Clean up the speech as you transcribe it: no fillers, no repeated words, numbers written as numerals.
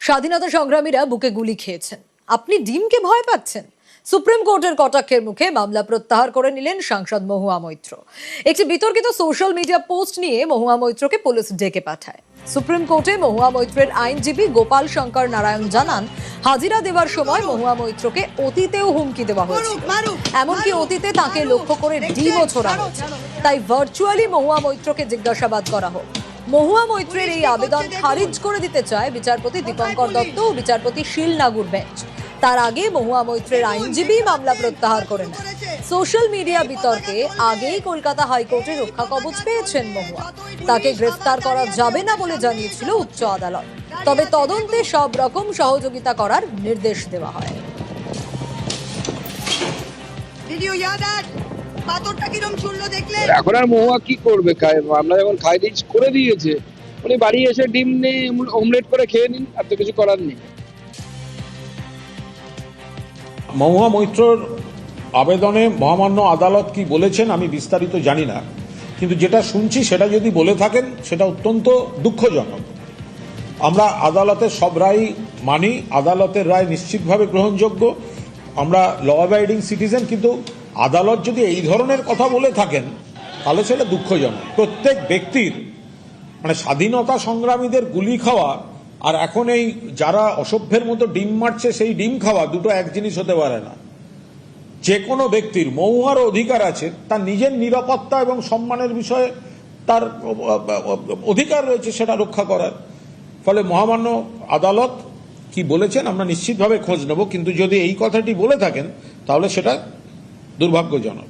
স্বাধীনতা সংগ্রামীরা বুকে গুলি খেয়েছেন, আপনি ডিমকে ভয় পাচ্ছেন? সুপ্রিম কোর্টের কটাক্ষের মুখে মামলা প্রত্যাহার করে নিলেন সাংসদ মহুয়া মৈত্র। একটি বিতর্কিত সোশ্যাল মিডিয়া পোস্ট নিয়ে মহুয়া মৈত্রকে পুলিশ ডেকে পাঠায়। সুপ্রিম কোর্টে মহুয়া মৈত্রের আইনজীবী গোপাল শঙ্কর নারায়ণ জানান, হাজিরা দেওয়ার সময় মহুয়া মৈত্রকে অতীতেও হুমকি দেওয়া হয়েছিল, এমনকি অতীতে তাকে লক্ষ্য করে ডিমও ছোড়া হয়েছে। তাই ভার্চুয়ালি মহুয়া মৈত্রকে জিজ্ঞাসাবাদ করা হোক। মহুয়া মৈত্রের এই আবেদন খারিজ করে দিতে চায় বিচারপতি দীপঙ্কর দত্ত ও বিচারপতি শীল নাগুর বেঞ্চ। তার আগে মহুয়া মৈত্রের আইনজীবী মামলা প্রত্যাহার করে নেন। সোশ্যাল মিডিয়া বিতর্কে আগেই কলকাতা হাইকোর্টে রক্ষা কবচ পেয়েছেন মহুয়া। তাকে গ্রেফতার করা যাবে না বলে জানিয়েছিল উচ্চ আদালত, তবে তদন্তে সব রকম সহযোগিতা করার নির্দেশ দেওয়া হয়। এখন আর মহুয়া কি করবে? আমরা যখন খারিজ করে দিয়েছে, উনি বাড়ি এসে ডিম নিয়ে অমলেট করে খেয়ে নিন, আর তো কিছু করার নেই। মহুয়া মৈত্রর আবেদনে মহামান্য আদালত কি বলেছেন আমি বিস্তারিত জানি না, কিন্তু যেটা শুনছি সেটা যদি বলে থাকেন সেটা অত্যন্ত দুঃখজনক। আমরা আদালতের সব রায় মানি, আদালতের রায় নিশ্চিতভাবে গ্রহণযোগ্য, আমরা ল অ্যাবাইডিং সিটিজেন, কিন্তু আদালত যদি এই ধরনের কথা বলে থাকেন তাহলে সেটা দুঃখজনক। প্রত্যেক ব্যক্তির স্বাধীনতা সংগ্রামীদের গুলি খাওয়া আর এখন এই যারা অসভ্যের মতো ডিম মারছে সেই ডিম খাওয়া দুটো এক জিনিস হতে পারে না। যে কোনো ব্যক্তির, মহুয়ারও অধিকার আছে তার নিজের নিরাপত্তা এবং সম্মানের বিষয়ে তার অধিকার রয়েছে সেটা রক্ষা করার। ফলে মহামান্য আদালত কি বলেছেন আমরা নিশ্চিতভাবে খোঁজ নেব, কিন্তু যদি এই কথাটি বলে থাকেন তাহলে সেটা দুর্ভাগ্যজনক।